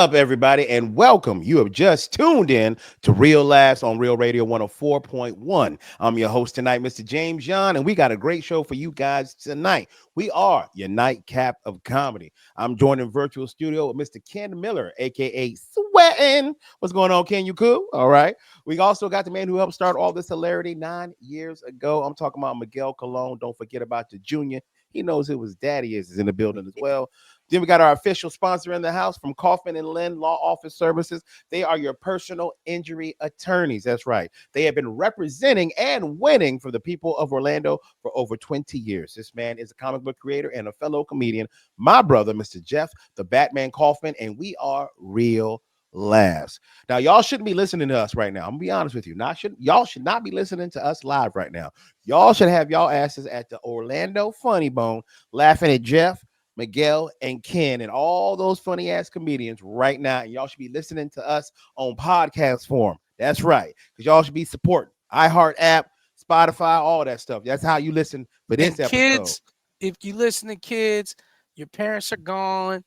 Up, everybody, and welcome. You have just tuned in to Real Laughs on Real Radio 104.1. I'm your host tonight, Mr. James Young, and we got a great show for you guys tonight. We are your nightcap of comedy. I'm joined in virtual studio with Mr. Ken Miller, aka Sweatin'. What's going on, Ken? You cool? All right. We also got the man who helped start all this hilarity 9 years ago. I'm talking about Miguel Colon. Don't forget about the junior. He knows who his daddy is in the building as well. Then we got our official sponsor in the house from Kaufman and Lynn Law Office Services. They are your personal injury attorneys. That's right. They have been representing and winning for the people of Orlando for over 20 years. This man is a comic book creator and a fellow comedian, my brother, Mr. Jeff, the Batman Kaufman, and we are Real Laughs. Now, y'all shouldn't be listening to us right now. I'm gonna be honest with you. Y'all should not be listening to us live right now. Y'all should have y'all asses at the Orlando Funny Bone laughing at Jeff, Miguel, and Ken, and all those funny ass comedians right now. And y'all should be listening to us on podcast form. That's right. Because y'all should be supporting iHeart app, Spotify, all that stuff. That's how you listen for this and episode. Kids, if you listen to kids, your parents are gone.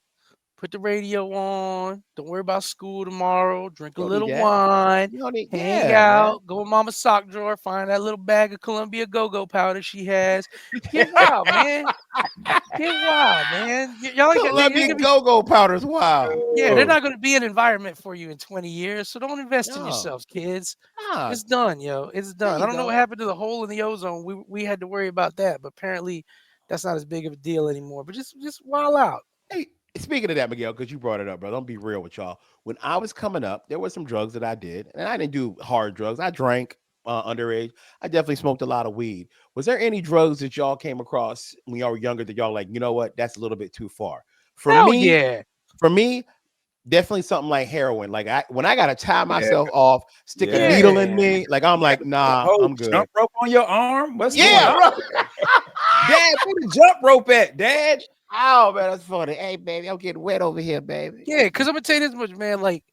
Put the radio on. Don't worry about school tomorrow. Drink a little wine. Hang out. Man. Go in Mama's sock drawer. Find that little bag of Columbia Go-Go powder she has. Get wild, man. Get wild, man. Y'all Columbia Go-Go powder's wild. Yeah, they're not going to be an environment for you in 20 years. So don't invest in yourselves, kids. It's done, yo. It's done. I don't know what happened to the hole in the ozone. We had to worry about that, but apparently that's not as big of a deal anymore. But just wild out. Hey. Speaking of that, Miguel, because you brought it up, bro, don't be real with y'all. When I was coming up, there were some drugs that I did, and I didn't do hard drugs. I drank underage. I definitely smoked a lot of weed. Was there any drugs that y'all came across when y'all were younger that y'all like, you know what, that's a little bit too far? For me, definitely something like heroin. Like when I gotta tie myself off, stick a needle in me, like I'm like, nah, I'm good. Jump rope on your arm? What's going on? Dad, where the jump rope at, Dad? Oh man, that's funny. Hey, baby, I'm getting wet over here, baby. Yeah, because I'm gonna tell you this much, man. Like,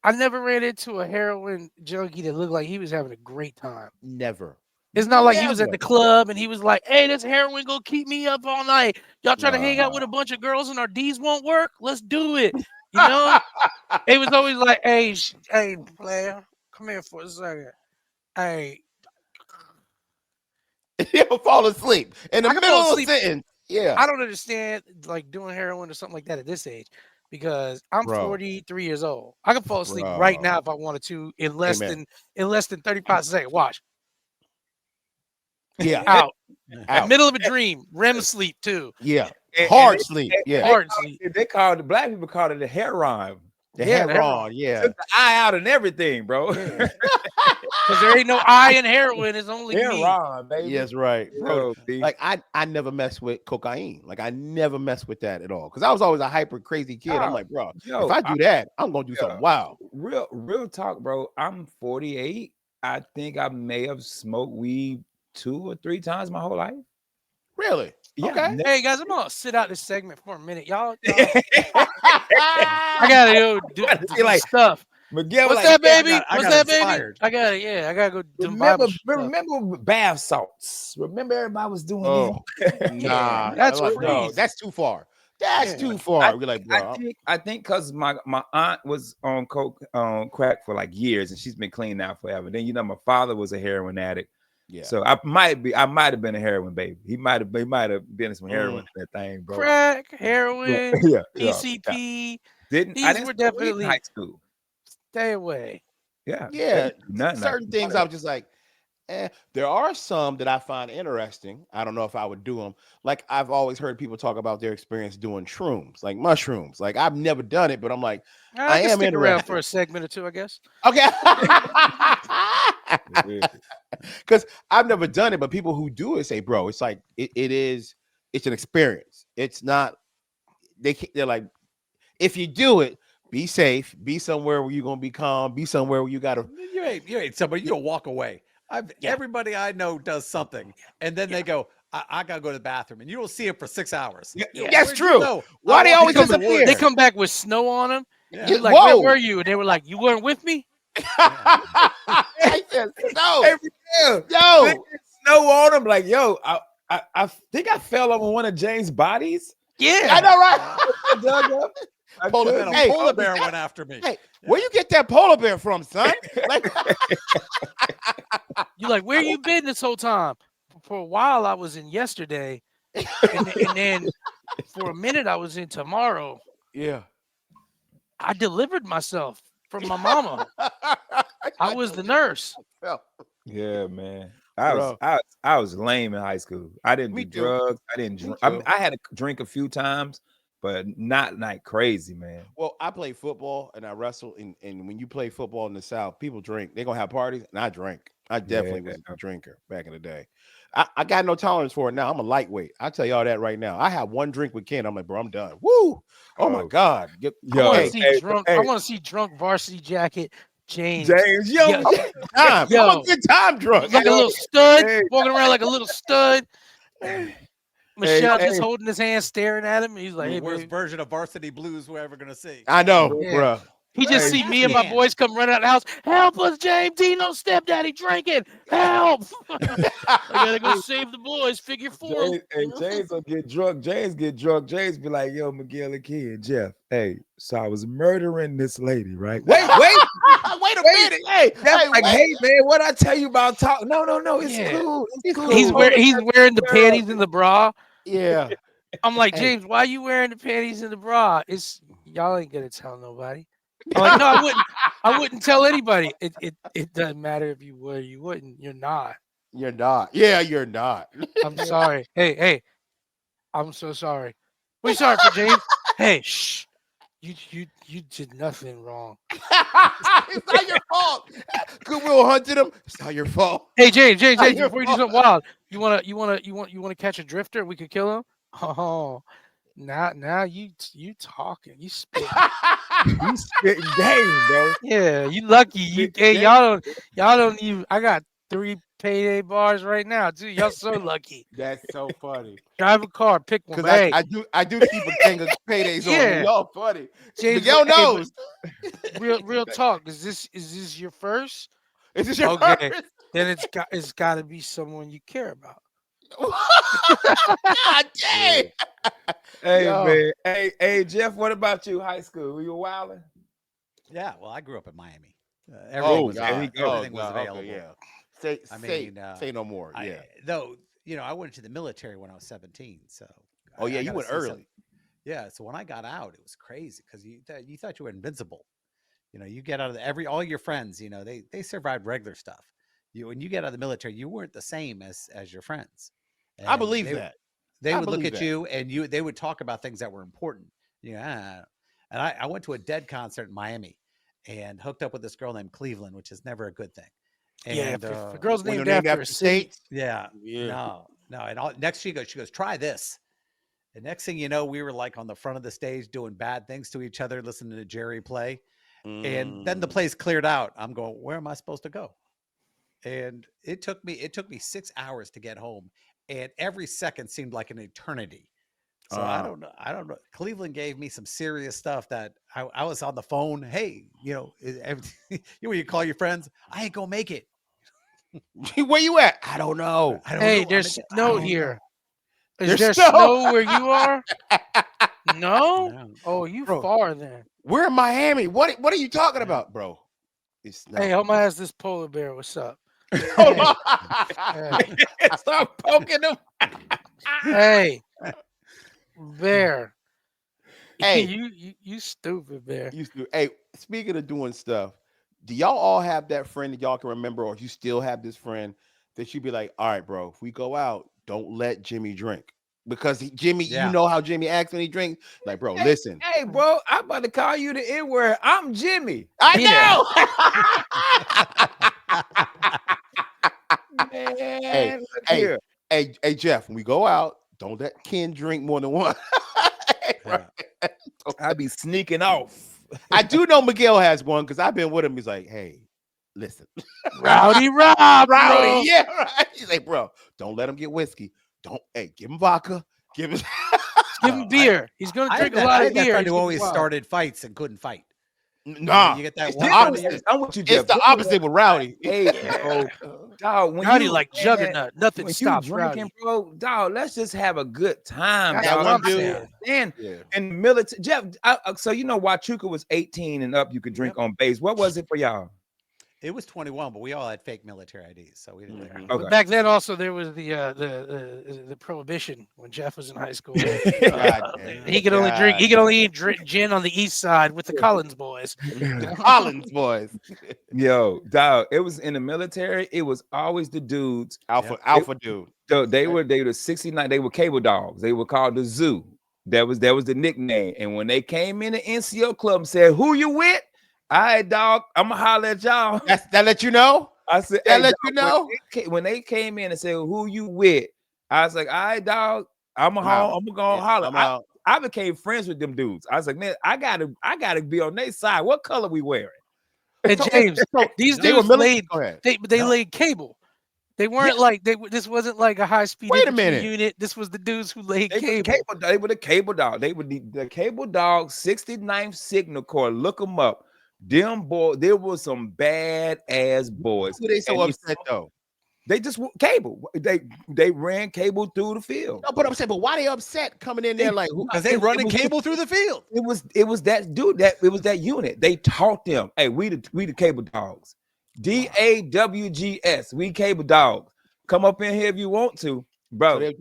I never ran into a heroin junkie that looked like he was having a great time. Never. It's not like he was at the club and he was like, "Hey, this heroin gonna keep me up all night. Y'all trying to hang out with a bunch of girls and our D's won't work? Let's do it." You know? It was always like, "Hey, player, come here for a second. Hey." He'll fall asleep in the middle of a sentence. Yeah, I don't understand like doing heroin or something like that at this age, because I'm 43 years old. I can fall asleep right now if I wanted to in less than 35 seconds. Watch. Yeah, out. Middle of a dream, REM sleep too. Yeah, hard sleep. Yeah, hard sleep. They called the black people called it the heroin. The heroin. Yeah, took the eye out and everything, bro. Because there ain't no eye in heroin. It's only heroin, baby. Yes, right, bro. Like I never messed with cocaine. Like I never messed with that at all. Because I was always a hyper crazy kid. I'm like, bro, if I do that, I'm gonna do something wild. Real talk, bro. I'm 48. I think I may have smoked weed 2 or 3 times my whole life. Really? Yeah. Okay. Hey guys, I'm gonna sit out this segment for a minute, y'all. I gotta go do like stuff. Miguel, what's that, baby? What's that, baby? I gotta go. Remember bath salts. Remember everybody was doing that. Nah, that's crazy. No, that's too far. That's too far. We're like, bro. I think because my aunt was on crack for like years, and she's been clean now forever. Then my father was a heroin addict. Yeah. So I might have been a heroin baby. He might have been some heroin in that thing, bro. Crack, heroin, PCP. These were definitely in high school. Stay away. Yeah. Certain things I was just like, there are some that I find interesting. I don't know if I would do them. Like I've always heard people talk about their experience doing shrooms, like mushrooms. Like I've never done it, but I'm like, I am stick around for a segment or two, I guess. Okay. Because I've never done it, but people who do it say, bro, it's like it's an experience. It's not. They're like, if you do it, be safe. Be somewhere where you're gonna be calm. Be somewhere where you gotta. You ain't somebody. You don't walk away. Everybody I know does something, and then they go, I gotta go to the bathroom, and you don't see it for 6 hours. That's true. Why they always disappear? They come back with snow on them. Yeah. Like, where were you? And they were like, you weren't with me. I said, no, snow on them. Like, yo, I think I fell over one of James' bodies. Yeah, I know, right? Dug up. Polar bear went after me. Hey, where you get that polar bear from, son? Like, You like, where you been this whole time? For a while, I was in yesterday, and then for a minute, I was in tomorrow. Yeah. I delivered myself from my mama. I was the nurse. Yeah, man. I was lame in high school. I didn't do drugs. I didn't drink. I had to drink a few times, but not like crazy, man. Well, I play football and I wrestle, and when you play football in the South, people drink. They're gonna have parties, and I drank. I definitely was a drinker back in the day. I got no tolerance for it now. I'm a lightweight. I'll tell y'all that right now. I have one drink with Ken. I'm like, bro, I'm done. Woo! Oh my God. I want to see drunk. I want to see drunk varsity jacket. James, I'm a good time drunk. Like a little stud, walking around like a little stud. Michelle just holding his hand, staring at him. He's like, "Hey, worst version of Varsity Blues we're ever gonna see." I know, bro. He just see me and my boys come running out of the house. Help us, James! Dino's stepdaddy drinking. Help! I gotta go save the boys. Figure 4. James will get drunk. James get drunk. James be like, "Yo, Miguel and Key and Jeff. Hey, so I was murdering this lady, right? Wait a minute. Hey, man, what I tell you about talk? No, it's cool. It's cool. He's wearing the panties and the bra. Yeah. I'm like, James, why are you wearing the panties and the bra? It's y'all ain't gonna tell nobody. I'm like, no, I wouldn't tell anybody. It doesn't matter if you would or you wouldn't. You're not. You're not. Yeah, you're not. I'm sorry. Hey, I'm so sorry. What are you sorry for, James? Hey, shh. You did nothing wrong. It's not your fault. Goodwill hunted him. It's not your fault. Hey, James, before you do something wild, you wanna catch a drifter? We could kill him. Oh, now you talking. You spitting. You spitting game, bro. Yeah, you lucky. Y'all don't even. I got 3 payday bars right now, dude. Y'all so lucky. That's so funny. Drive a car, pick one. Because I do keep a gang of paydays on me. Y'all funny. James, Miguel knows. Real talk. Is this your first? Is this your first? Then it's got to be someone you care about. God dang. Hey, man. Hey, Jeff, what about you? High school? Were you wilding? Yeah, well, I grew up in Miami. Everything was available. Okay, yeah. Say no more. Yeah. Though, I went into the military when I was 17. So. You went early. Yeah. So when I got out, it was crazy because you thought you were invincible. You get out of all your friends. They survived regular stuff. When you get out of the military, you weren't the same as your friends. And I believe that. They would look at you and they would talk about things that were important. And I went to a Dead concert in Miami and hooked up with this girl named Cleveland, which is never a good thing. And if a girl's named after a state. Yeah. No. And next she goes, try this. The next thing you know, we were like on the front of the stage doing bad things to each other, listening to Jerry play. And then the place cleared out. I'm going, where am I supposed to go? And it took me 6 hours to get home. And every second seemed like an eternity. So I don't know. Cleveland gave me some serious stuff that I was on the phone. Hey, when you call your friends, I ain't gonna make it. Where you at? I don't know. Hey, there's snow here. Is there snow where you are? No? Oh, you far then. We're in Miami. What are you talking about, bro? Hey, I'm gonna ask this polar bear what's up. Stop poking him. Hey, bear. Hey, you stupid bear. Hey, speaking of doing stuff, do y'all all have that friend that y'all can remember, or you still have this friend that you be like, all right, bro, if we go out, don't let Jimmy drink. Because Jimmy, you know how Jimmy acts when he drinks. Like, bro, listen. Hey, bro, I'm about to call you the N-word. I'm Jimmy. I know. Hey, Jeff, when we go out, don't let Ken drink more than one. I be sneaking off. I do know Miguel has one because I've been with him. He's like, hey, listen. Rowdy Rob. Rowdy, yeah, right. He's like, bro, don't let him get whiskey. Give him vodka. Give him beer. He's gonna drink a lot of beer. I had that friend who always started fights and couldn't fight. Nah, you get that it's one the friend of yours. opposite. I'm with you, It's Jeff. the opposite with Rowdy. Hey, bro, dog. When Rowdy you like man, juggernaut. Nothing when you stops drinking, Rowdy. bro, dog, let's just have a good time, That's That dog. what one I'm dude. saying. And Yeah. in the military, Jeff. So you know, Wachuca was 18 and up. You could drink on base. What was it for y'all? It was 21, but we all had fake military IDs, so we didn't. Mhm. But Okay. back then, also there was the prohibition when Jeff was in high school. God damn. He could only drink. He God could only eat gin on the east side with the Collins boys. damn. The Collins boys. Yo, dog. It was in the military. It was always the dudes. Alpha dude. So they were 69. They were cable dogs. They were called the Zoo. That was the nickname. And when they came in the NCO club and said, "Who you with?" All right, dog. I'm gonna holler at y'all. That let you know. I said, That "Hey, let dog, you know. when they came in and said, 'Who you with?" I was like, "All right, dog. I'm gonna go holler." I'm out. I became friends with them dudes. I was like, "Man, I gotta be on their side. What color we wearing?" And James, these they were dudes military. laid. Go ahead. They laid cable. They weren't like they. This wasn't like a high speed Wait a infantry minute. unit. This was the dudes who laid They cable. were the cable dog. They were the cable dog, 69th Signal Corps. Look them up. Them boys, there was some bad ass boys. Who they so And upset though? they just cable. They ran cable through the field. No, but I'm saying, but why they upset coming in there like who? Because they running cable through the field. It was that dude it was that unit. They taught them, hey, we the cable dogs. DAWGS, we cable dogs. Come up in here if you want to, bro. So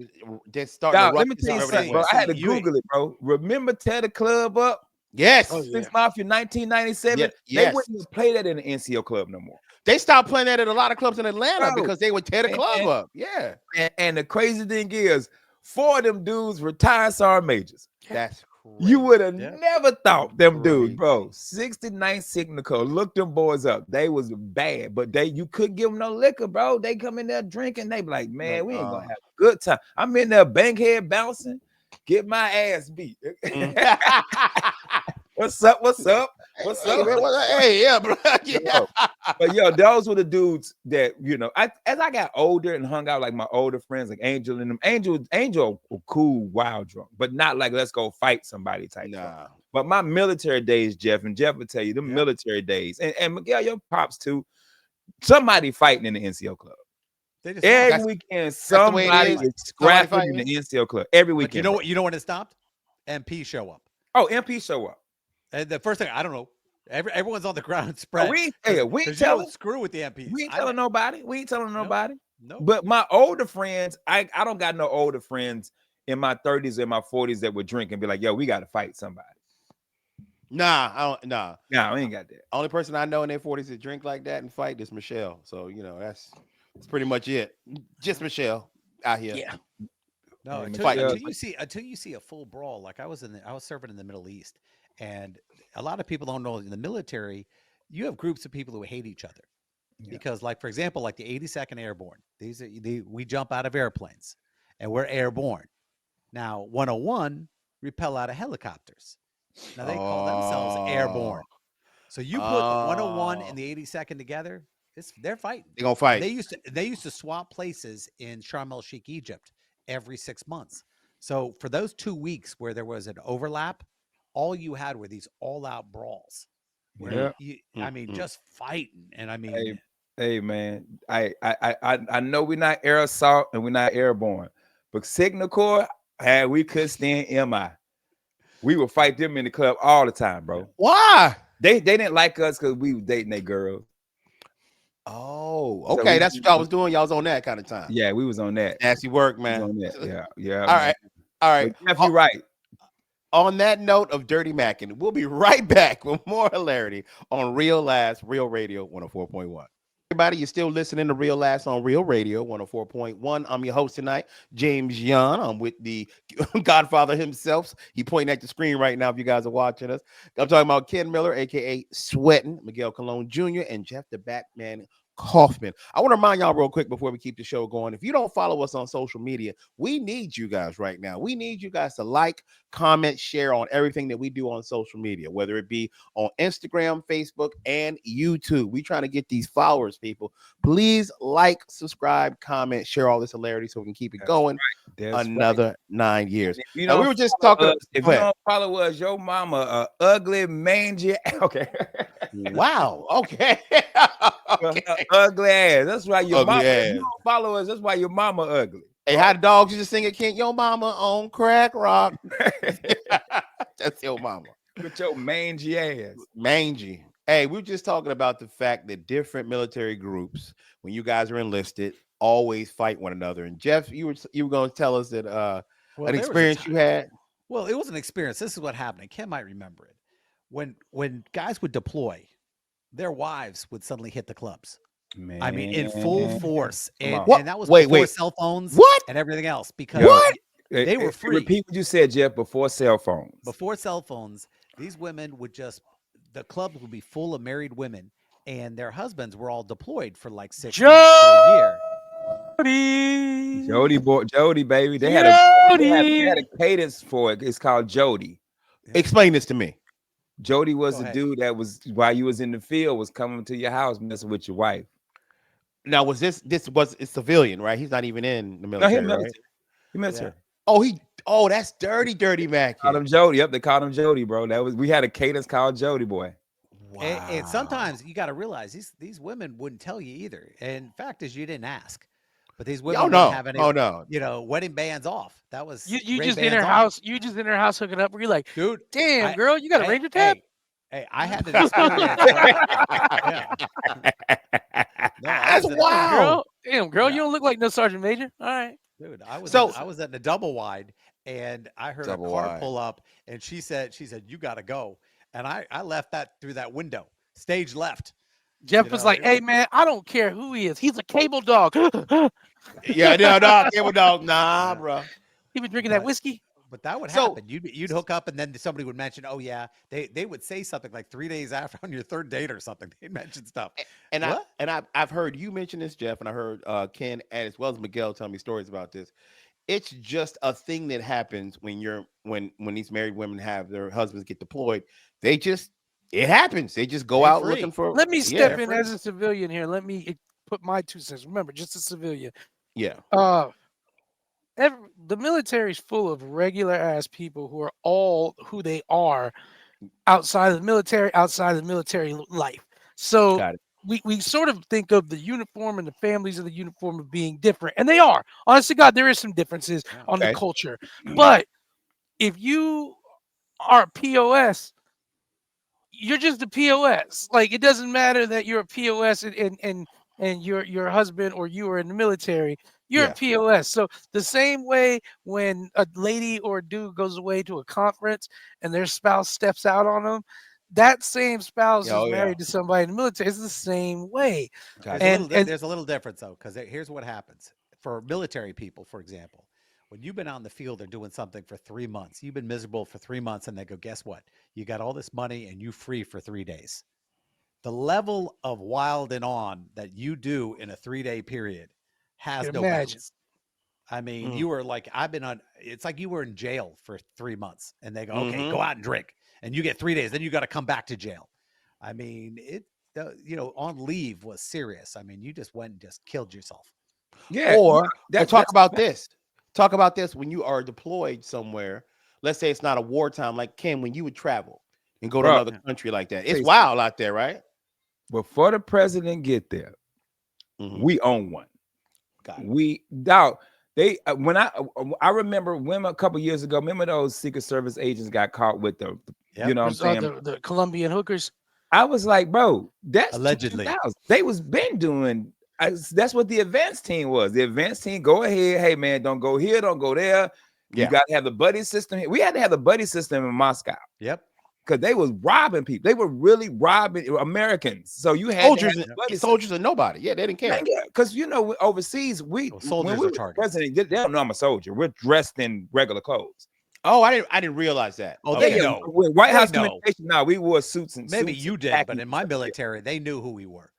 they're starting Dog, to let me tell you rush something, that bro. way. I had to Google it, bro. Remember Tear the Club Up? Yes. Oh, yeah. Six Mafia 1997. Yeah, They yes. wouldn't even play that in the NCO club no more. They stopped playing that at a lot of clubs in Atlanta Bro, because they would tear the club and- up. Yeah. And the crazy thing is, 4 of them dudes retired sergeant majors. That's crazy. You would have Yeah. never thought them dudes, Crazy. bro. 69th Signal Corps. Look them boys up. They was bad, but you couldn't give them no liquor, bro. They come in there drinking. They be like, man, we ain't gonna have a good time. I'm in there bankhead bouncing, get my ass beat. What's up? What's up? What's Hey, up? man, hey, yeah, bro. Yeah. Yo, but yo, those were the dudes that as I got older and hung out like my older friends, like Angel and them. Angel, a cool, wild drunk, but not like let's go fight somebody type. Nah. But my military days, Jeff, and Jeff will tell you, them military days, and Miguel, your pops too. Somebody fighting in the NCO club. They just Every weekend, the way it somebody is. is scrapping in fighting. the NCO club. Every But weekend. you know what? You know when it stopped? MP show up. Oh, MP show up. And the first thing, I don't know. Everyone's on the ground spread. We ain't telling screw with the MPs. We ain't telling nobody. We ain't telling nobody. No. But my older friends, I don't got no older friends in my 30s and my 40s that would drink and be like, yo, we got to fight somebody. Nah, I don't. Nah. Nah, we ain't got that. Only person I know in their 40s that drink like that and fight is Michelle. So that's pretty much it. Just Michelle out here. Yeah. No, And until you see a full brawl. Like I was serving in the Middle East, and a lot of people don't know in the military, you have groups of people who hate each other. Because, like for example, like the 82nd Airborne, we jump out of airplanes, and we're airborne. Now 101 repel out of helicopters. Now they call themselves airborne. So you put 101 and the 82nd together, they're fighting. They're gonna fight. They used to swap places in Sharm el Sheikh, Egypt, every 6 months. So for those 2 weeks where there was an overlap, all you had were these all-out brawls. Where just fighting. And I mean, hey man, I know we're not air assault and we're not airborne, but Signal Corps, we could stand MI. We would fight them in the club all the time, bro. Why? They didn't like us because we was dating their girls. Oh, okay. That's what y'all was doing. Y'all was on that kind of time. Yeah, we was on that. Nasty work, We was man. on that. Yeah. All right. All right. But Jeff, you're right. On that note of Dirty Mackin', we'll be right back with more hilarity on Real Last Real Radio 104.1. Everybody, you're still listening to Real Last on Real Radio 104.1. I'm your host tonight, James Young. I'm with the Godfather himself. He pointing at the screen right now if you guys are watching us. I'm talking about Ken Miller, a.k.a. Sweatin', Miguel Colon Jr., and Jeff the Batman Kaufman. I want to remind y'all real quick before we keep the show going. If you don't follow us on social media, we need you guys right now. We need you guys to like, comment, share on everything that we do on social media, whether it be on Instagram, Facebook, and YouTube. We trying to get these followers, people. Please like, subscribe, comment, share all this hilarity so we can keep it going. Another 9 years. If you we don't were just follow talking. us, if you don't follow us, your mama ugly, mangy. Okay. Wow. Okay. Okay. Ugly ass. That's why your Ugly mama. ass. If you don't follow us, that's why your mama ugly. Hey, how the dogs used to sing it? Can't your mama on crack rock? That's your mama. With your mangy ass. Mangy. Hey, we were just talking about the fact that different military groups, when you guys are enlisted, always fight one another. And Jeff, you were going to tell us that an experience you had. Well, it was an experience. This is what happened. Ken might remember it. When guys would deploy, their wives would suddenly hit the clubs. Man. I mean, in full force, and that was before cell phones, and everything else. Because they were free. Repeat what you said, Jeff. Before cell phones. Before cell phones, these women would the clubs would be full of married women, and their husbands were all deployed for like 6 months to a year. Jody, baby. They had a cadence for it. It's called Jody. Explain this to me. Jody was the dude that was, while you was in the field, was coming to your house messing with your wife. Now, was this was a civilian, right? He's not even in the military, right? He military. Oh, that's dirty Mac. Called him Jody. Yep, they called him Jody, bro. We had a cadence called Jody Boy. Wow. And sometimes you got to realize these women wouldn't tell you either. And fact is, you didn't ask. But these women didn't have any, wedding bands off. That was you just in her house. You just in her house hooking up. Where you're like, dude, damn, girl, you got a Ranger tab. Hey, I had to experience. That's wild. Damn, girl, you don't look like no Sergeant Major. All right, dude. I was at the double wide, and I heard a car pull up, and she said, you got to go, and I left that through that window, stage left. Jeff was like, hey man, I don't care who he is. He's a cable dog. No, cable dog. Nah, bro. He been drinking that whiskey. But that would happen. You'd hook up, and then somebody would mention, "Oh yeah," they would say something like 3 days after on your third date or something. They'd mention stuff. And I've heard you mention this, Jeff, and I heard Ken and as well as Miguel tell me stories about this. It's just a thing that happens when these married women have their husbands get deployed. It happens. They just go out looking for. Let me step in as a civilian here. Let me put my 2 cents. Remember, just a civilian. Yeah. The military is full of regular ass people who are all who they are outside of the military life. So we sort of think of the uniform and the families of the uniform of being different, and they are. Honestly, God, there is some differences on the culture. But if you are a POS, you're just a POS. Like, it doesn't matter that you're a POS and your husband or you are in the military. You're a POS. So the same way when a lady or a dude goes away to a conference and their spouse steps out on them, that same spouse is married to somebody in the military. It's the same way. There's a little difference though, because here's what happens for military people, for example. When you've been on the field or doing something for 3 months, you've been miserable for 3 months, and they go, guess what? You got all this money and you free for 3 days. The level of wild and on that you do in a 3-day period has no bounds. I mean, you were like, it's like you were in jail for 3 months, and they go, okay, go out and drink, and you get 3 days. Then you got to come back to jail. I mean, on leave was serious. I mean, you just went and just killed yourself. Yeah. Or talk about this. Talk about this when you are deployed somewhere. Let's say it's not a wartime, like Ken, when you would travel and go to another country like that. It's wild out there, right? Before the president get there, we own one. When I remember when a couple years ago, remember those Secret Service agents got caught with you know what I'm saying? The Colombian hookers. I was like, bro, that's allegedly. They was been doing. That's what the advance team was. The advance team, go ahead. Hey man, don't go here, don't go there. You got to have the buddy system here. We had to have the buddy system in Moscow. Yep. Because they was robbing people. They were really robbing Americans. So you had soldiers are nobody. Yeah, they didn't care. Because overseas, soldiers are targets. President, they don't know I'm a soldier. We're dressed in regular clothes. Oh, I didn't realize that. Oh, they know. White House communication. No, we wore suits and maybe you did, but in my military, they knew who we were.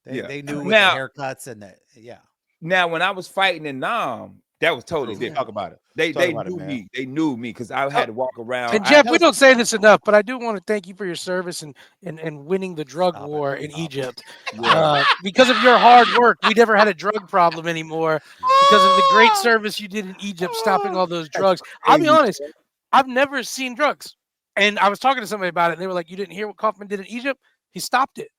They knew with the haircuts and the Now, when I was fighting in Nam, that was totally different. Talk about it. They knew me. They knew me because I had to walk around. And Jeff, we don't say this enough, but I do want to thank you for your service and winning the drug war in Egypt. Because of your hard work, we never had a drug problem anymore because of the great service you did in Egypt, stopping all those drugs. I'll be honest, I've never seen drugs. And I was talking to somebody about it, and they were like, "You didn't hear what Kaufman did in Egypt? He stopped it."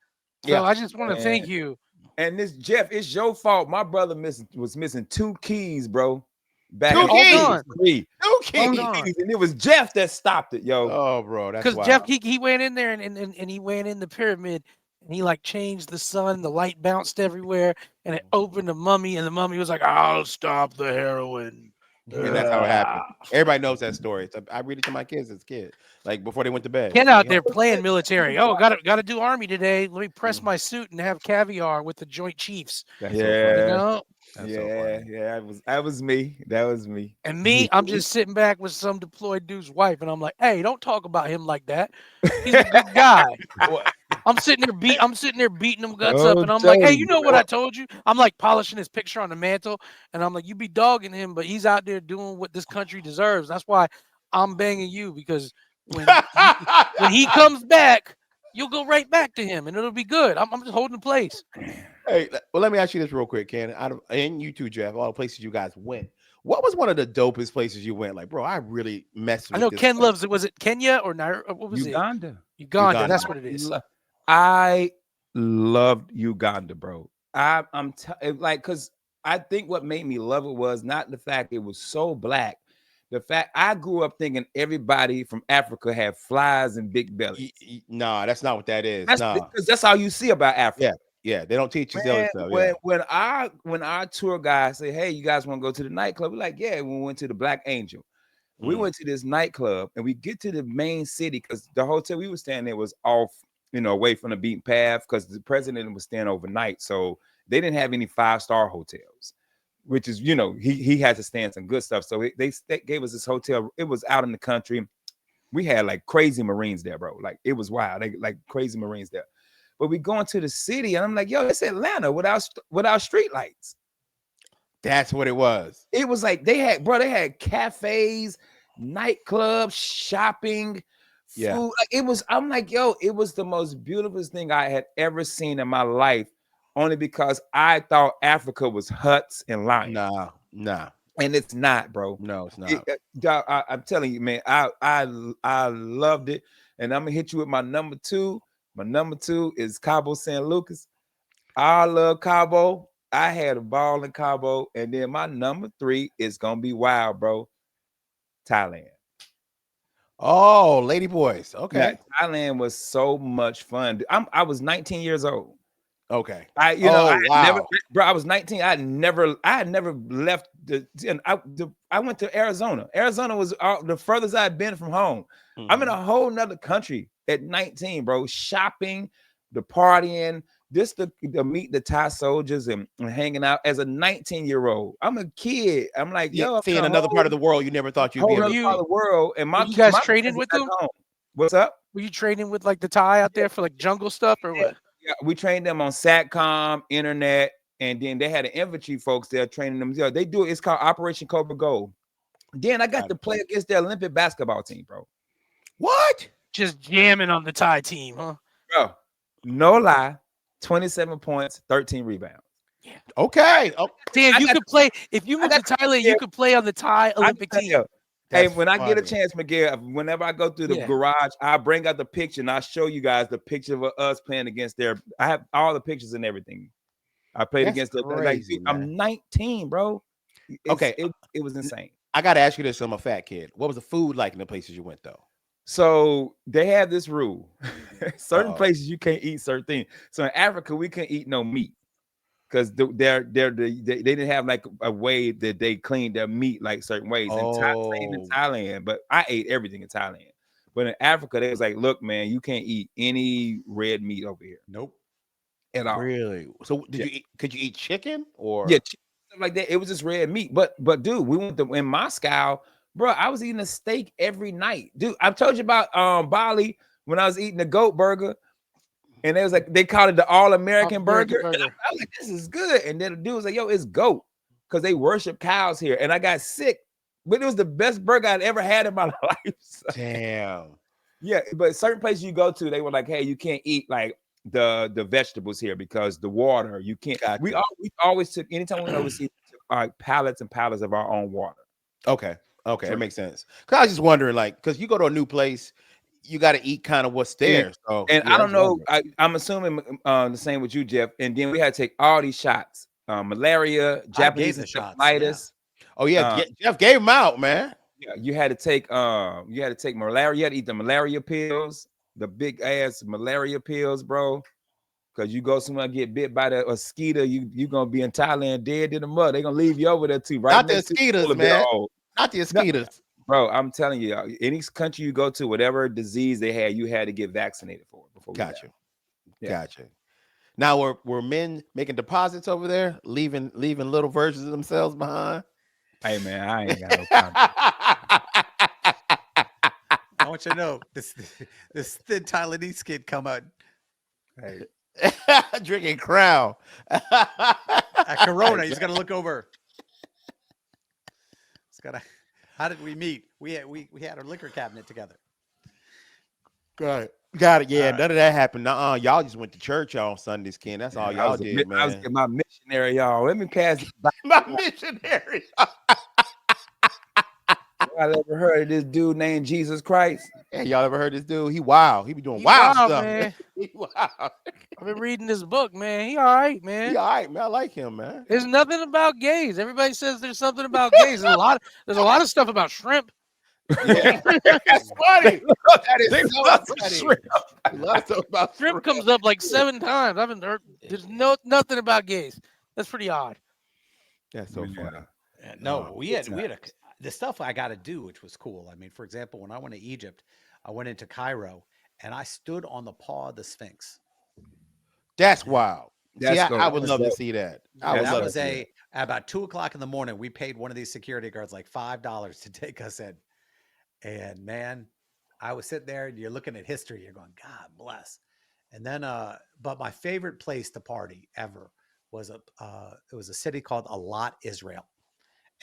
So I just want to thank you. And this, Jeff, it's your fault. My brother was missing 2 keys, bro. Back in 2 keys. And it was Jeff that stopped it, yo. Oh, bro, that's because Jeff he went in there and he went in the pyramid and he like changed the sun. The light bounced everywhere, and it opened the mummy, and the mummy was like, "I'll stop the heroin." And that's how it happened. Everybody knows that story. I read it to my kids as kids, like before they went to bed. Ken out there playing military. Oh, got to do army today. Let me press my suit and have caviar with the Joint Chiefs. That was me. That was me. And me, I'm just sitting back with some deployed dude's wife, and I'm like, "Hey, don't talk about him like that. He's a good guy." I'm sitting there beating him guts up, and I'm like, "Hey, you know what I told you?" I'm like polishing his picture on the mantle, and I'm like, "You be dogging him, but he's out there doing what this country deserves. That's why I'm banging you, because when he comes back, you'll go right back to him, and it'll be good. I'm just holding the place." Hey, well, let me ask you this real quick, Ken. And you too, Jeff, all the places you guys went. What was one of the dopest places you went? Like, bro, I really messed with I know this Ken place. loves it. Was it Kenya or what was Uganda? it? Uganda. That's what it is. I loved Uganda, bro. I'm like, because I think what made me love it was not the fact it was so black. The fact I grew up thinking everybody from Africa had flies and big bellies. Nah, that's not what that is. Because that's all you see about Africa. Yeah, they don't teach you that stuff. When our tour guide say, "Hey, you guys want to go to the nightclub?" We're like, "Yeah." We went to the Black Angel. We went to this nightclub, and we get to the main city because the hotel we were staying there was off, away from the beaten path, because the president was staying overnight. So they didn't have any 5-star hotels, which is, he had to stay in some good stuff. So they gave us this hotel. It was out in the country. We had like crazy Marines there, bro. Like it was wild. Like crazy Marines there. But we go into the city, and I'm like, yo, it's Atlanta without street lights. That's what it was. It was like they had cafes, nightclubs, shopping, food. Like I'm like, yo, it was the most beautiful thing I had ever seen in my life, only because I thought Africa was huts and lions. Nah. And it's not, bro. No, it's not. I'm telling you, man, I loved it. And I'm gonna hit you with my number 2. My number 2 is Cabo San Lucas. I love Cabo. I had a ball in Cabo. And then my number 3 is gonna be wild, bro. Thailand. Oh, Lady Boys. Okay. Yeah, Thailand was so much fun. I was 19 years old. Okay. I was 19. I had never left I went to Arizona. Arizona was the furthest I had been from home. I'm in a whole nother country at 19, bro. Shopping, the partying, just to meet the Thai soldiers and hanging out as a 19-year-old. I'm a kid. I'm like, yo, seeing another part of the world you never thought you'd be in. Another part of the world. And you guys trading with them? What's up? Were you trading with like the Thai out there for like jungle stuff or what? Yeah, we trained them on SATCOM, internet, and then they had the infantry folks there training them. They do it. It's called Operation Cobra Gold. Then I got to play against their Olympic basketball team, bro. What? Just jamming on the Thai team, huh? Bro, no lie, 27 points, 13 rebounds. Yeah. Okay. Oh, damn, you could play if you moved to Thailand. You could play on the Thai Olympic team. Hey, when I get a chance, Miguel, whenever I go through the garage, I bring out the picture and I show you guys the picture of us playing against their. I have all the pictures and everything. I played against them. Like, I'm 19, bro. It was insane. I got to ask you this. I'm a fat kid. What was the food like in the places you went, though? So they have this rule: certain places you can't eat certain things. So in Africa, we couldn't eat no meat because they didn't have like a way that they cleaned their meat like certain ways. In Thailand, but I ate everything in Thailand. But in Africa, they was like, look, man, you can't eat any red meat over here. Nope. At all. Really? So could you eat chicken or stuff like that? It was just red meat. But dude, we went in Moscow, bro. I was eating a steak every night. Dude, I've told you about Bali when I was eating the goat burger. And it was like they called it the All-American burger. burger. I was like, this is good. And then the dude was like, yo, it's goat. Because they worship cows here. And I got sick. But it was the best burger I'd ever had in my life. So, damn. Yeah, but certain places you go to, they were like, hey, you can't eat like the vegetables here because the water, you can't. Gotcha. We always took, anytime we went overseas, we took pallets and pallets of our own water. Okay. That makes sense. Because I was just wondering, like, because you go to a new place, you got to eat kind of what's there. So, and yeah, I don't know, I'm assuming the same with you, Jeff. And then we had to take all these shots: malaria, Japanese encephalitis. Yeah. Oh yeah, Jeff gave them out, man. Yeah, you had to take malaria. You had to eat the malaria pills, the big ass malaria pills, bro. Because you go somewhere and get bit by a mosquito, you gonna be in Thailand dead in the mud. They're gonna leave you over there too, right? Not the mosquitoes, man. Not the mosquitoes. Bro, I'm telling you, any country you go to, whatever disease they had, you had to get vaccinated for it before. Gotcha. Now were men making deposits over there, leaving little versions of themselves behind? Hey man, I ain't got no comment. I want you to know this thin Thailandese kid come out. Hey. Drinking Crown. At Corona, he's gonna look over. It's gotta. How did we meet? We had our liquor cabinet together. Got it. Yeah, none of that happened. Y'all just went to church on Sundays, Ken. That's all y'all did, man. I was my missionary, y'all. Let me pass it by. My missionary. Y'all ever heard of this dude named Jesus Christ? Yeah, y'all ever heard this dude? He wild. He be doing wild stuff, man. He wild. I've been reading this book, man. He all right, man. He all right, man. I like him, man. There's nothing about gays. Everybody says there's something about gays. There's a lot of stuff about shrimp. Yeah. That's funny. That is so funny. Shrimp. Shrimp comes up like 7 times. I haven't heard. There's nothing about gays. That's pretty odd. That's so funny. No, we had the stuff I got to do, which was cool. I mean, for example, when I went to Egypt, I went into Cairo and I stood on the paw of the Sphinx. That's wild. I would love to see that. That was about 2:00 in the morning. We paid one of these security guards like $5 to take us in. And man, I was sitting there and you're looking at history. You're going, God bless. And then, but my favorite place to party ever was it was a city called Alat, Israel.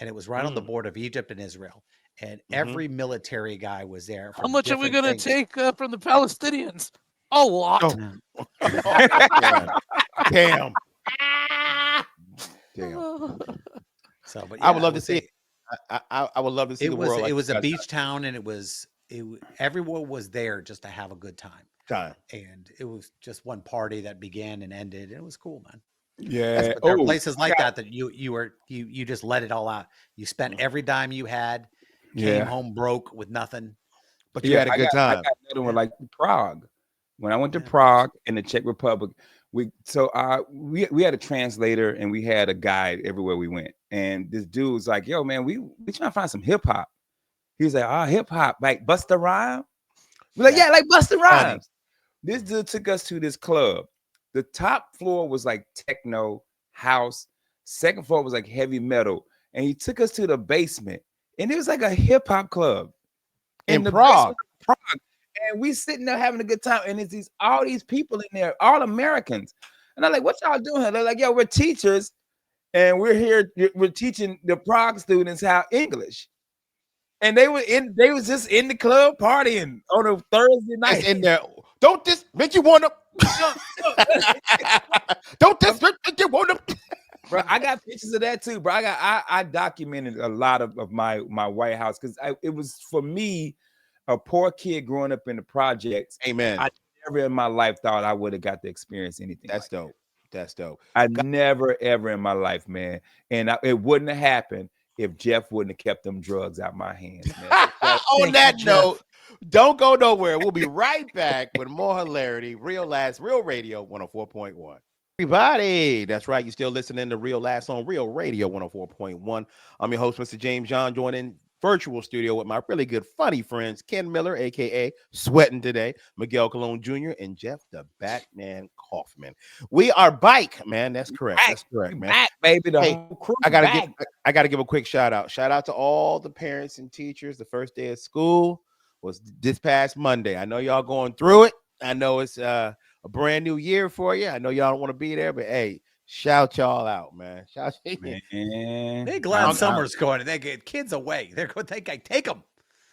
And it was right on the border of Egypt and Israel. And every military guy was there. How much are we going to take from the Palestinians? A lot. Oh. Damn. So, but I would love to see it. I would love to see the world. It was a beach town, and everyone was there just to have a good time. And it was just one party that began and ended. And it was cool, man. Yeah. There are places like that you just let it all out. You spent every dime you had, came home broke with nothing. But you had a good time. I got another one like Prague. When I went to Prague in the Czech Republic, we had a translator and we had a guide everywhere we went. And this dude was like, yo, man, we trying to find some hip hop. He was like, hip hop, like Busta Rhymes. We're like, yeah, like Busta Rhymes. This dude took us to this club. The top floor was like techno, house. Second floor was like heavy metal. And he took us to the basement. And it was like a hip hop club in Prague. And we sitting there having a good time. And it's all these people in there, all Americans. And I'm like, what y'all doing here? They're like, yo, we're teachers. And we're here, we're teaching the Prague students how English. And they was just in the club partying on a Thursday night. In there. Don't this make you want to don't this make you want to bro, I got pictures of that too, bro. I documented a lot of my White House because it was for me, a poor kid growing up in the projects. Amen. I never in my life thought I would have got to experience anything. That's dope. That's dope. I never ever in my life, man. And it wouldn't have happened if Jeff wouldn't have kept them drugs out my hands, man. On that note, don't go nowhere. We'll be right back with more hilarity. Real Radio 104.1. Everybody, that's right. You're still listening to Real Laughs on Real Radio 104.1. I'm your host, Mr. James John, joining virtual studio with my really good, funny friends, Ken Miller, a.k.a. Sweating Today, Miguel Colon Jr., and Jeff the Batman Kaufman. We are bike, man. That's correct. That's correct, man. Back, baby. The whole crew I gotta give a quick shout out. Shout out to all the parents and teachers. The first day of school was this past Monday. I know y'all going through it. I know it's a a brand new year for you. I know y'all don't want to be there, but hey, shout y'all out, man. Shout Man, They glad summer's going and they get kids away. They're going. They take them.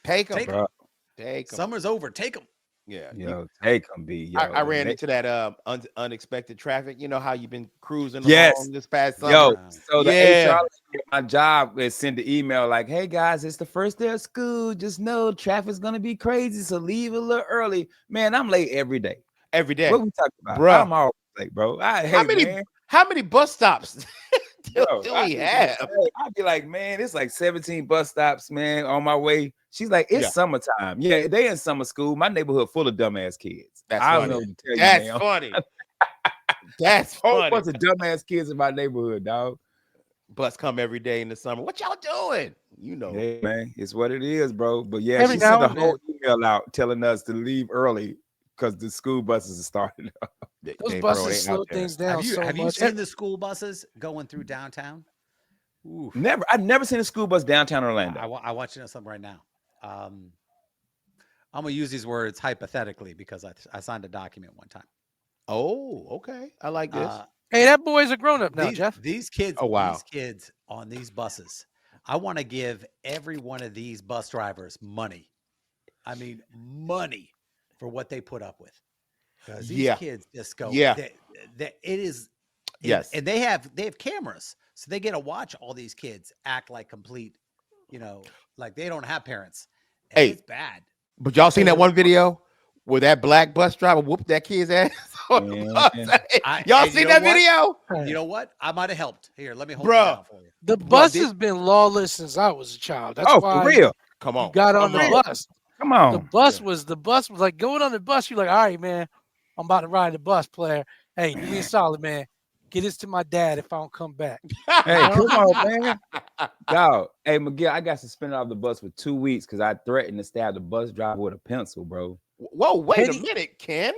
Take them, bro. Take them. Summer's over. Take them. Yeah, Yo, take them, be. Yo, I ran into that unexpected traffic. You know how you've been cruising yes. along this past summer. Yo, so the yeah. HR at my job is send the email like, "Hey guys, it's the first day of school. Just know traffic's gonna be crazy, so leave a little early." Man, I'm late every day. Every day. What we talking about? Bruh. I'm always late, bro. How many bus stops do we have? I'd be like, man, it's like 17 bus stops, man, on my way. She's like, it's summertime. Yeah, they in summer school. My neighborhood full of dumbass kids. I don't know what to tell you, That's man. funny. That's funny. A bunch of dumbass kids in my neighborhood, dog. Bus come every day in the summer. What y'all doing? You know, yeah, man, it's what it is, bro. But yeah, Every she sent now a and whole email out telling us to leave early because the school buses are starting up. Those buses slow things down Have you much. seen the school buses going through downtown? Ooh. I've never seen a school bus downtown Orlando. I want you to know something right now. I'm gonna use these words hypothetically because I signed a document one time. Oh, okay. I like this. Hey, that boy's a grown up now, Jeff. These kids, oh, wow. These kids on these buses. I want to give every one of these bus drivers money. I mean, money for what they put up with. Because these kids just go. Yeah. It is. Yes. And they have cameras, so they get to watch all these kids act like complete, like they don't have parents. And it's bad. But y'all seen that one video where that black bus driver whooped that kid's ass on the bus? Y'all seen that video? You know what? I might have helped. Here, let me hold it down for you. The bus has been lawless since I was a child. That's why for real. Come on. You got on the bus. Come on. The bus was like going on the bus. You're like, all right, man, I'm about to ride the bus, player. Hey, do me a solid, man. Get this to my dad if I don't come back. Hey, come on, man. Dog. Hey, Miguel, I got suspended off the bus for 2 weeks because I threatened to stab the bus driver with a pencil, bro. Whoa, wait a minute, Ken.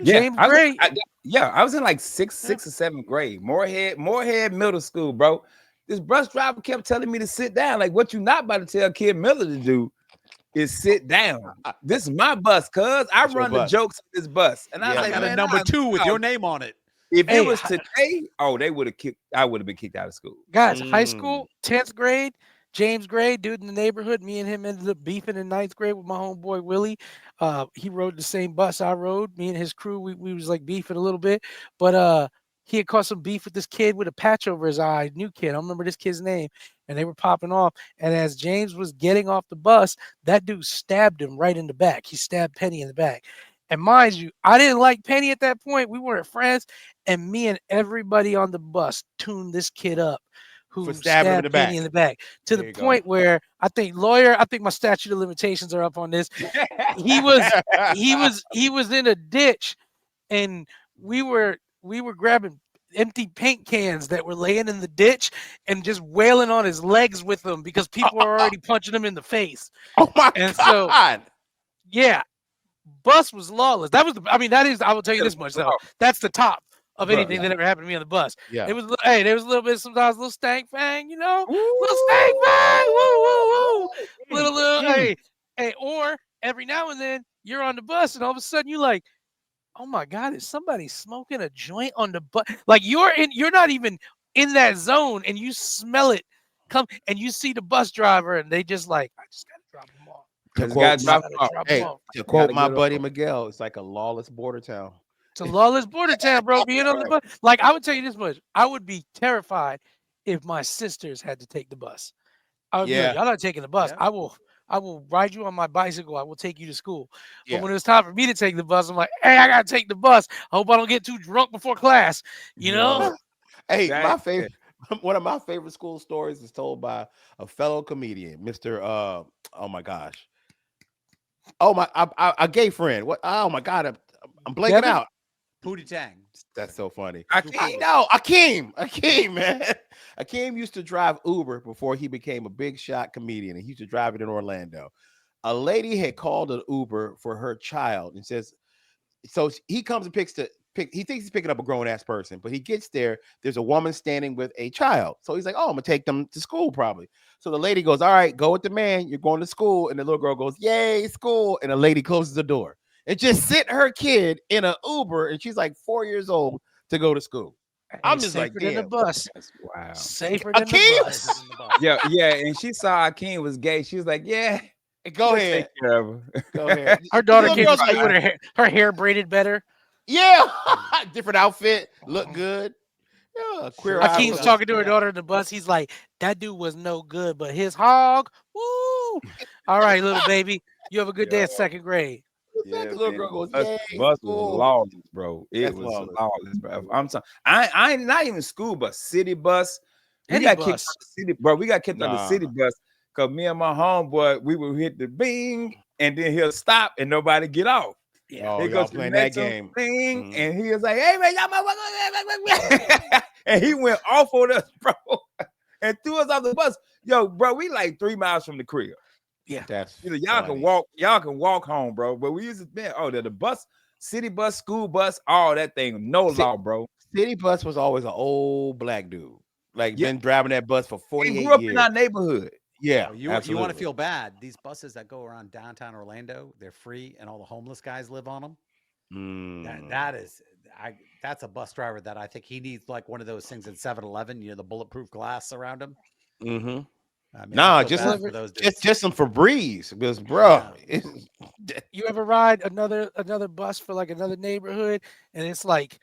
James Gray. I was in like sixth or seventh grade. Moorhead Middle School, bro. This bus driver kept telling me to sit down. Like, what you not about to tell Kid Miller to do is sit down. This is my bus, cuz I run the jokes on this bus. And I got a number 2 with your name on it. If it was today, they would have kicked. I would have been kicked out of school. Guys, high school, 10th grade, James Gray, dude in the neighborhood. Me and him ended up beefing in 9th grade with my homeboy Willie. He rode the same bus I rode. Me and his crew, we was like beefing a little bit, but he had caught some beef with this kid with a patch over his eye. New kid, I don't remember this kid's name, and they were popping off. And as James was getting off the bus, that dude stabbed him right in the back. He stabbed Penny in the back. And mind you, I didn't like Penny at that point. We weren't friends. And me and everybody on the bus tuned this kid up who stabbed Penny in the back to the point where I think my statute of limitations are up on this. He was in a ditch, and we were grabbing empty paint cans that were laying in the ditch and just wailing on his legs with them because people were already punching him in the face. Oh my God. So, yeah. Bus was lawless. That is, I will tell you this much though. That's the top of anything that ever happened to me on the bus. Yeah. It was, there was a little bit, sometimes a little stank fang, little stank fang, woo. Little, hey, or every now and then you're on the bus and all of a sudden you're like, oh my God, is somebody smoking a joint on the bus? Like you're not even in that zone and you smell it come and you see the bus driver and they just like, I just got to drop them off. To quote my buddy Miguel, it's like a lawless border town. It's a lawless border town, bro. Being on the bus. Like, I would tell you this much. I would be terrified if my sisters had to take the bus. I would be like, y'all not taking the bus. Yeah. I will ride you on my bicycle. I will take you to school. But when it was time for me to take the bus, I'm like, hey, I gotta take the bus. I hope I don't get too drunk before class. Hey, one of my favorite school stories is told by a fellow comedian, Mr. Oh my gosh. Oh my, a gay friend. What? Oh my God, I'm blanking out. Pootie Tang. That's so funny. Akeem, man. Akeem used to drive Uber before he became a big shot comedian, and he used to drive it in Orlando. A lady had called an Uber for her child and says, so he comes and he thinks he's picking up a grown-ass person, but he gets there, there's a woman standing with a child. So he's like, oh, I'm gonna take them to school probably. So the lady goes, all right, go with the man, you're going to school. And the little girl goes, yay, school. And the lady closes the door. and just sent her kid in an Uber, and she's like 4 years old to go to school. I'm just like, safer than the damn. bus. That's wow. Safer than the Akeem? bus. Yeah, and she saw Akeem was gay. She was like, yeah, Go we'll ahead. take care of her. Go ahead. Her daughter Little came girl's to school like, with her hair braided better. yeah, different outfit, look good. Yeah, queer eye. Akeem's talking to her daughter in the bus. He's like, that dude was no good, but his hog, woo! All right, little baby, you have a good day at second grade. Yeah, Little man. girl goes, Bus, yay, bus was school. lawless, bro. It That's was lawless. lawless, bro. I'm sorry. I ain't not even school bus, city bus. We Any got kicked bus. out the city, bro. We got kicked out the city bus because me and my homeboy, we would hit the bing, and then he'll stop and nobody get off. Yeah, he goes to playing the that next game. Thing, and he was like, "Hey man, y'all," and he went off on us, bro, and threw us off the bus. Yo, bro, we like 3 miles from the crib. Yeah, that's y'all can walk. Y'all can walk home, bro. But we used to be the bus, city bus, school bus, all that thing. No law, bro. City bus was always an old black dude, like been driving that bus for 48 grew up years. in our neighborhood. Yeah, you want to feel bad. These buses that go around downtown Orlando, they're free, and all the homeless guys live on them. That's a bus driver that I think he needs like one of those things in 7-Eleven, the bulletproof glass around him. Mm-hmm. I mean, nah, just some Febreze, because bro, you ever ride another bus for like another neighborhood, and it's like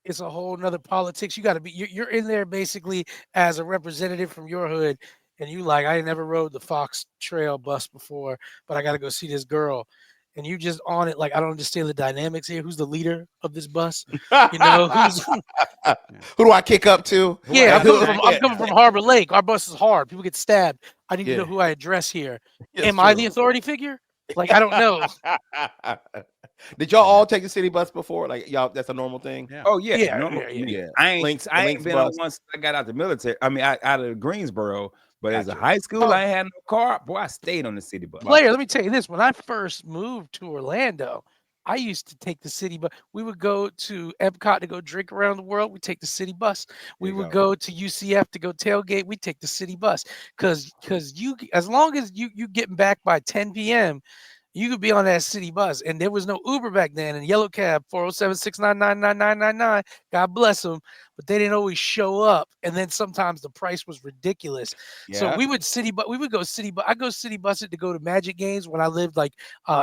it's a whole nother politics. You got to be you're in there basically as a representative from your hood, and you like, I never rode the Fox Trail bus before, but I got to go see this girl. And you just on it, like, I don't understand the dynamics here. Who's the leader of this bus? Who's who do I kick up to? Yeah, I'm coming from Harbor Lake. Our bus is hard. People get stabbed. I need to know who I address here. Am I the authority figure? Like, I don't know. Did y'all all take the city bus before? Like, y'all, that's a normal thing? Yeah. Oh yeah, normal. Yeah. I ain't been on once I got out the military. I mean, out of Greensboro. But as a high school, I ain't had no car. Boy, I stayed on the city bus. Player, let me tell you this. When I first moved to Orlando, I used to take the city bus. We would go to Epcot to go drink around the world. We take the city bus. We would go to UCF to go tailgate. We take the city bus. Because you, as long as you getting back by 10 p.m., you could be on that city bus. And there was no Uber back then. And Yellow Cab, 407-699-9999. God bless them. But they didn't always show up. And then sometimes the price was ridiculous. Yeah. So we would go city bus. I go city bus it to go to Magic games when I lived like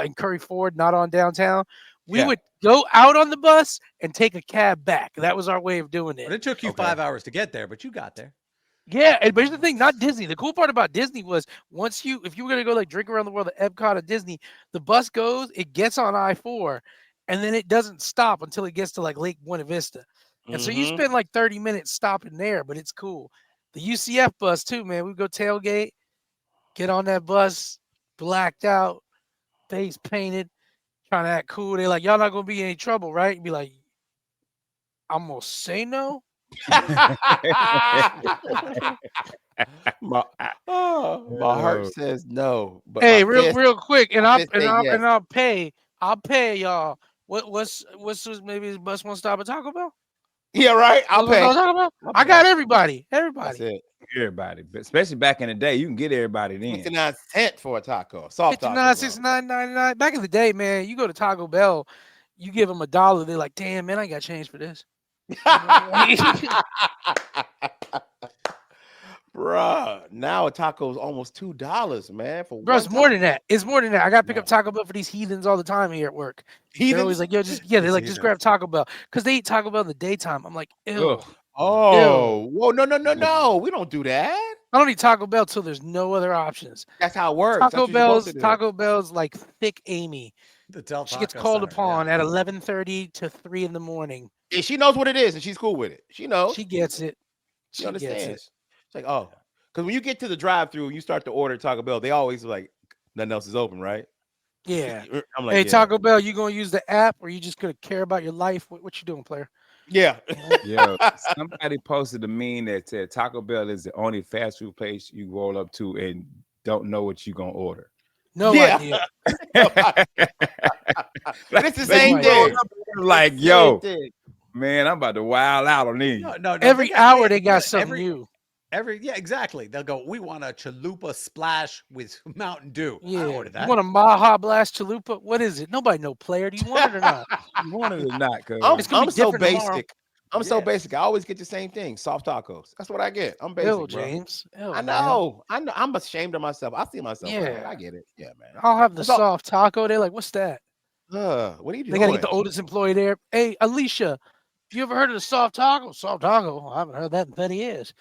in Curry Ford, not on downtown. We would go out on the bus and take a cab back. That was our way of doing it. But it took you 5 hours to get there, but you got there. Yeah, but here's the thing, not Disney. The cool part about Disney was if you were gonna go like drink around the world at Epcot or Disney, the bus goes, it gets on I-4, and then it doesn't stop until it gets to like Lake Buena Vista. And so you spend like 30 minutes stopping there, but it's cool. The UCF bus too, man. We go tailgate, get on that bus, blacked out, face painted, trying to act cool. They're like, y'all not gonna be in any trouble, right? You be like, I'm gonna say no. my heart says no, but hey, real quick, and I'll pay y'all. What's maybe the bus won't stop at Taco Bell? Yeah, right. I'll pay. I got everybody. That's it. Everybody, but especially back in the day, you can get everybody then. 59 cents for a taco, soft 59, 69.99. Back in the day, man, you go to Taco Bell, you give them $1, they're like, damn, man, I ain't got change for this. Bruh, now a taco is almost $2, man. Bro, it's more than that. It's more than that. I gotta pick up Taco Bell for these heathens all the time here at work. They're always like, yo, they're like, just grab Taco Bell. Because they eat Taco Bell in the daytime. I'm like, ew. Oh, whoa, no. We don't do that. I don't eat Taco Bell till there's no other options. That's how it works. Taco Bell's like thick Amy. She gets called upon at 11:30 to 3 in the morning. And she knows what it is, and she's cool with it. She knows. She gets it. She understands. It's like, oh, because when you get to the drive-through and you start to order Taco Bell, they always like, nothing else is open, right? Yeah. I'm like, hey, Taco Bell, you gonna use the app, or you just gonna care about your life? What you doing, player? Yeah. Yeah. Somebody posted a meme that said Taco Bell is the only fast food place you roll up to and don't know what you're gonna order. No idea. It's the same thing. Like, yo, man, I'm about to wild out on these. No, every hour they got something new. exactly. They'll go, we want a chalupa splash with Mountain Dew. I Yeah. order You that. want a Maha Blast Chalupa? What is it? Nobody know, player. Do you want it or not? You want it or not, cuz. It's gonna be so different tomorrow. basic. I'm so basic. I always get the same thing. Soft tacos. That's what I get. I'm basic, Ew, bro. James. Ew, I man. know. I'm ashamed of myself. I see myself like that. Yeah. I get it. Yeah, man. I'll have the That's all. soft taco. They're like, what's that? What are you They gotta doing? get the oldest employee there. Hey, Alicia, you ever heard of the soft taco? Soft taco? I haven't heard that in 30 years.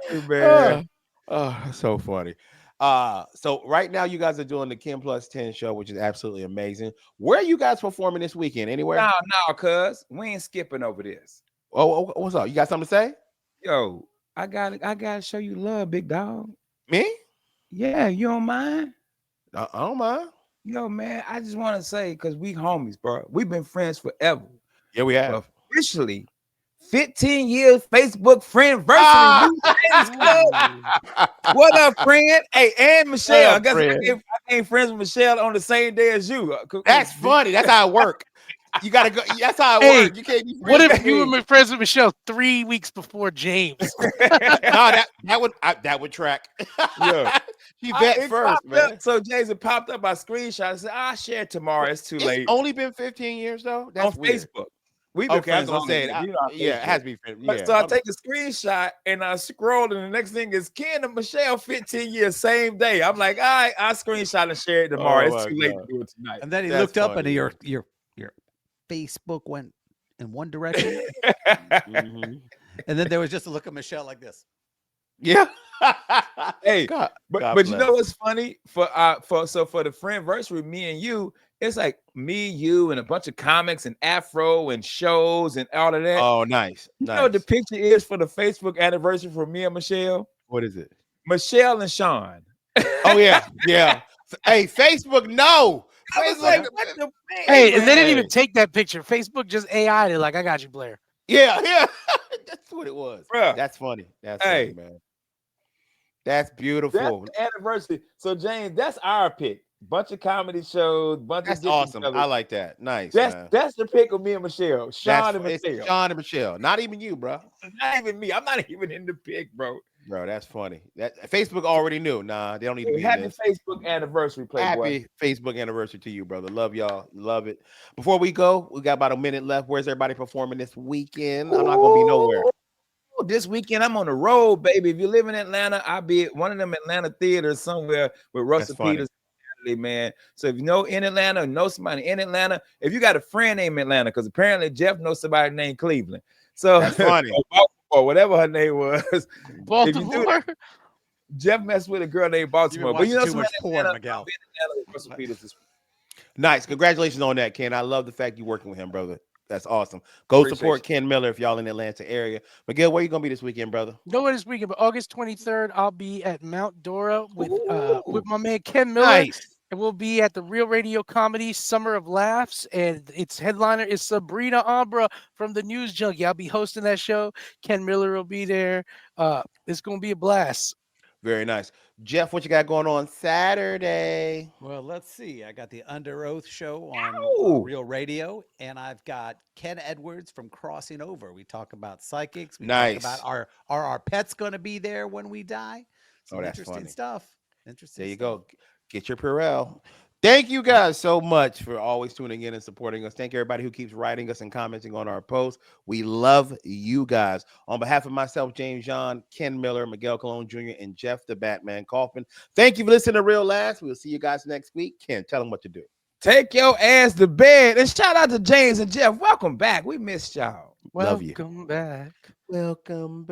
Hey, man. Oh, that's so funny. So right now you guys are doing the Kim Plus 10 show, which is absolutely amazing. Where are you guys performing this weekend? Anywhere? No, cuz we ain't skipping over this. Oh, what's up? You got something to say? Yo, I gotta show you love, big dog. Me? Yeah, you don't mind? I don't mind. Yo, man, I just want to say, because we homies, bro. We've been friends forever. Yeah, we have. Officially, 15 years Facebook friend versus What up, friend? Hey, and Michelle. I guess I came friends with Michelle on the same day as you. That's funny. That's how it works. You gotta go. That's how it works. You can't be. What if you were friends with Michelle 3 weeks before James? No, that would track. Yeah, he bet first, man. So James, it popped up my screenshot. I said, "I'll share it tomorrow. It's too late." Only been 15 years though. That's on weird. Facebook. We've been friends. I was gonna say it. Yeah, it has to be friends. Yeah. So I take a screenshot and I scroll, and the next thing is Ken and Michelle 15 years, same day. I'm like, all right, I'll screenshot and share it tomorrow. It's too late to do it tonight. And then he looked up and your Facebook went in one direction. Mm-hmm. And then there was just a look at Michelle like this. Yeah. Hey, but you know what's funny? For the friendversary, me and you, it's like me, you, and a bunch of comics and Afro and shows and all of that. Oh, nice. You know what the picture is for the Facebook anniversary for me and Michelle? What is it? Michelle and Sean. Oh yeah, yeah. Hey, Facebook, no. Facebook, hey, and they didn't even take that picture. Facebook just AI'd it like, I got you, Blair. Yeah. That's what it was. Bruh. That's funny. That's funny, man. That's beautiful. That's the anniversary. So James, that's our pick. Bunch of comedy shows, that's awesome. I like that. Nice. That's the pick of me and Michelle. Sean and Michelle. Sean and Michelle. Not even you, bro. Not even me. I'm not even in the pick, bro. Bro, that's funny. That Facebook already knew. Nah, they don't need to be happy in this. Facebook anniversary, Playboy. Happy Facebook anniversary to you, brother. Love y'all. Love it. Before we go, we got about a minute left. Where's everybody performing this weekend? I'm not gonna be nowhere. This weekend, I'm on the road, baby. If you live in Atlanta, I'll be at one of them Atlanta theaters somewhere with Russell Peters. Man, so if you know in Atlanta, know somebody in Atlanta, if you got a friend named Atlanta, because apparently Jeff knows somebody named Cleveland, so that's funny, or whatever her name was, Baltimore. Jeff messed with a girl named Baltimore, but you know somebody in Atlanta, Miguel. Russell Peters this week. Nice, congratulations on that, Ken. I love the fact you're working with him, brother. That's awesome. Go support Ken Miller if y'all in the Atlanta area. Miguel, where you gonna be this weekend, brother? Nowhere this weekend, but August 23rd, I'll be at Mount Dora with my man Ken Miller. Nice. And we'll be at the Real Radio Comedy Summer of Laughs, and its headliner is Sabrina Ambra from the News Junkie. I'll be hosting that show. Ken Miller will be there. It's gonna be a blast. Very nice. Jeff, what you got going on Saturday? Well, let's see. I got the Under Oath show on Real Radio, and I've got Ken Edwards from Crossing Over. We talk about psychics. We talk about are our pets going to be there when we die? Some interesting stuff. There you go. Get your Purell. Thank you guys so much for always tuning in and supporting us. Thank everybody who keeps writing us and commenting on our posts. We love you guys. On behalf of myself, James John, Ken Miller, Miguel Colon Jr., and Jeff the Batman Kaufman, thank you for listening to Real Last. We'll see you guys next week. Ken, tell them what to do. Take your ass to bed. And shout out to James and Jeff. Welcome back. We missed y'all. Love you. Welcome back. Welcome back.